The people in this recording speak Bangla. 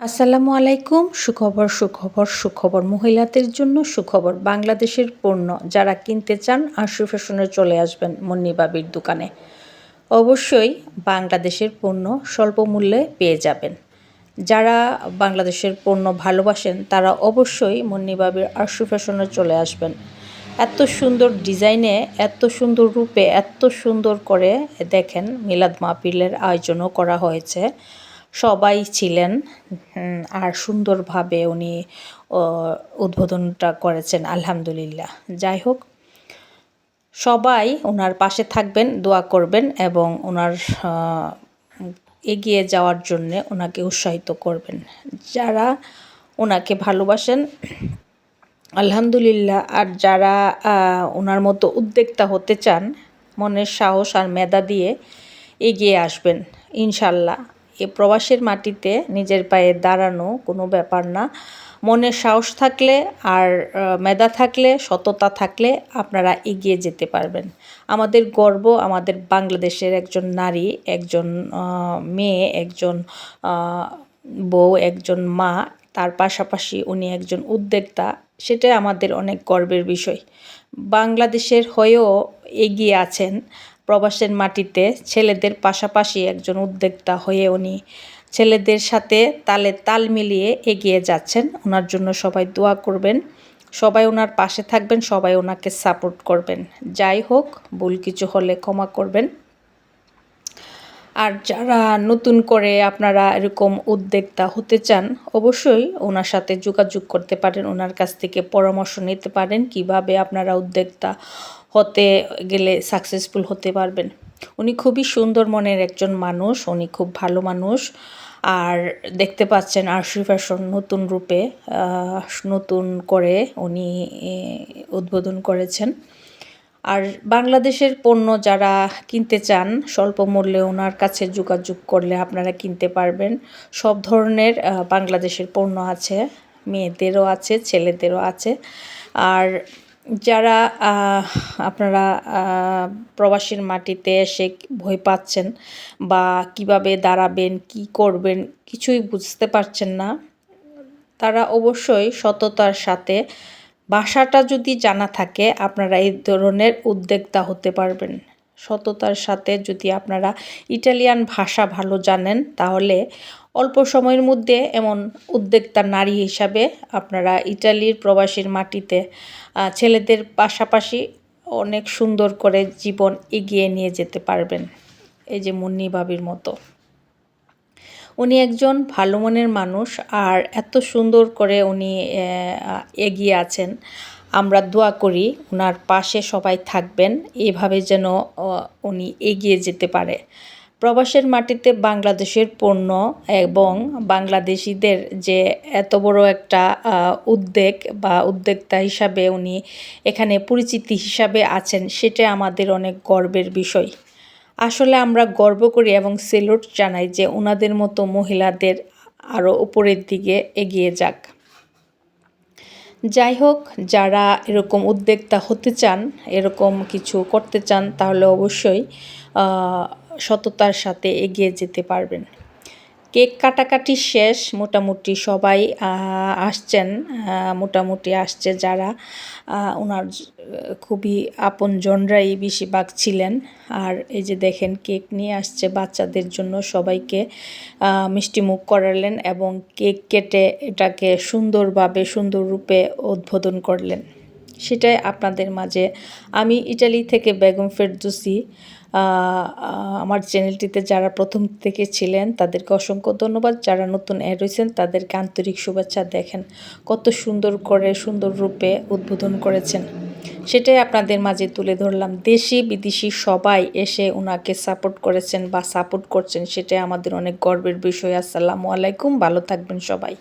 আসসালামু আলাইকুম। সুখবর মহিলাদের জন্য সুখবর। বাংলাদেশের পণ্য যারা কিনতে চান আশু ফ্যাশনে চলে আসবেন মুন্নি বাবির দোকানে। অবশ্যই বাংলাদেশের পণ্য স্বল্প মূল্যে পেয়ে যাবেন। যারা বাংলাদেশের পণ্য ভালোবাসেন তারা অবশ্যই মুন্নি বাবির আশু ফ্যাশনে চলে আসবেন। এত সুন্দর ডিজাইনে, এত সুন্দর রূপে, এত সুন্দর করে দেখেন মিলাদ মাহফিলের আয়োজনও করা হয়েছে। সবাই ছিলেন আর সুন্দরভাবে উনি উদ্বোধনটা করেছেন আলহামদুলিল্লাহ। যাই হোক, সবাই ওনার পাশে থাকবেন, দোয়া করবেন এবং ওনার এগিয়ে যাওয়ার জন্যে ওনাকে উৎসাহিত করবেন। যারা ওনাকে ভালোবাসেন আলহামদুলিল্লাহ, আর যারা ওনার মতো উদ্যোক্তা হতে চান মনের সাহস আর মেধা দিয়ে এগিয়ে আসবেন ইনশাল্লাহ। এ প্রবাসের মাটিতে নিজের পায়ে দাঁড়ানো কোনো ব্যাপার না। মনের সাহস থাকলে আর মেধা থাকলে, সততা থাকলে আপনারা এগিয়ে যেতে পারবেন। আমাদের গর্ব আমাদের বাংলাদেশের একজন নারী, একজন মেয়ে, একজন বউ, একজন মা, তার পাশাপাশি উনি একজন উদ্যোক্তা। সেটাই আমাদের অনেক গর্বের বিষয়। বাংলাদেশের হয়েও এগিয়ে আছেন প্রবাসের মাটিতে। ছেলেদের পাশাপাশি একজন উদ্যোক্তা হয়ে উনি ছেলেদের সাথে তালে তাল মিলিয়ে এগিয়ে যাচ্ছেন। ওনার জন্য সবাই দোয়া করবেন, সবাই ওনার পাশে থাকবেন, সবাই ওনাকে সাপোর্ট করবেন। যাই হোক, ভুল কিছু হলে ক্ষমা করবেন। আর যারা নতুন করে আপনারা এরকম উদ্যোক্তা হতে চান অবশ্যই ওনার সাথে যোগাযোগ করতে পারেন, ওনার কাছ থেকে পরামর্শ নিতে পারেন কিভাবে আপনারা উদ্যোক্তা হতে গেলে সাকসেসফুল হতে পারবেন। উনি খুবই সুন্দর মনের একজন মানুষ, উনি খুব ভালো মানুষ। আর দেখতে পাচ্ছেন আরশি ফ্যাশন নতুন রূপে নতুন করে উনি উদ্বোধন করেছেন। আর বাংলাদেশের পণ্য যারা কিনতে চান স্বল্প মূল্যে ওনার কাছে যোগাযোগ করলে আপনারা কিনতে পারবেন। সব ধরনের বাংলাদেশের পণ্য আছে, মেয়েদেরও আছে, ছেলেদেরও আছে। আর যারা আপনারা প্রবাসীর মাটিতে এসে ভয় পাচ্ছেন বা কিভাবে দাঁড়াবেন, কি করবেন কিছুই বুঝতে পারছেন না, তারা অবশ্যই সততার সাথে, ভাষাটা যদি জানা থাকে আপনারা এই ধরনের উদ্যোক্তা হতে পারবেন। সততার সাথে যদি আপনারা ইটালিয়ান ভাষা ভালো জানেন তাহলে অল্প সময়ের মধ্যে এমন উদ্যোক্তা নারী হিসাবে আপনারা ইটালির প্রবাসীর মাটিতে ছেলেদের পাশাপাশি অনেক সুন্দর করে জীবন এগিয়ে নিয়ে যেতে পারবেন। এই যে মুন্নি বাবির মতো, উনি একজন ভালো মনের মানুষ আর এত সুন্দর করে উনি এগিয়ে আছেন। আমরা দোয়া করি ওনার পাশে সবাই থাকবেন, এভাবে যেন উনি এগিয়ে যেতে পারে। প্রবাসের মাটিতে বাংলাদেশের পণ্য এবং বাংলাদেশিদের যে এত বড় একটা উদ্যোগ বা উদ্যোক্তা হিসাবে উনি এখানে পরিচিতি হিসাবে আছেন, সেটা আমাদের অনেক গর্বের বিষয়। আসলে আমরা গর্ব করি এবং সেলুট জানাই যে ওনাদের মতো মহিলাদের আরও উপরের দিকে এগিয়ে যাক। যাই হোক, যারা এরকম উদ্যোক্তা হতে চান, এরকম কিছু করতে চান তাহলে অবশ্যই সততার সাথে এগিয়ে যেতে পারবেন। কেক কাটাকাটি শেষ, মোটামুটি সবাই আসছেন, মোটামুটি আসছে যারা ওনার খুবই আপনজনরাই বেশিরভাগ ছিলেন। আর এই যে দেখেন কেক নিয়ে আসছে বাচ্চাদের জন্য, সবাইকে মিষ্টি মুখ করালেন এবং কেক কেটে এটাকে সুন্দরভাবে সুন্দর রূপে উদ্বোধন করলেন। সেটাই আপনাদের মাঝে আমি ইটালি থেকে বেগম ফেরদৌসী। আমার চ্যানেলটিতে যারা প্রথম থেকে ছিলেন তাদেরকে অসংখ্য ধন্যবাদ, যারা নতুন অ্যাড হয়েছেন তাদেরকে আন্তরিক শুভেচ্ছা। দেখেন কত সুন্দর করে সুন্দর রূপে উদ্বোধন করেছেন, সেটাই আপনাদের মাঝে তুলে ধরলাম। দেশি বিদেশি সবাই এসে ওনাকে সাপোর্ট করেছেন বা সাপোর্ট করছেন, সেটাই আমাদের অনেক গর্বের বিষয়। আসসালামু আলাইকুম, ভালো থাকবেন সবাই।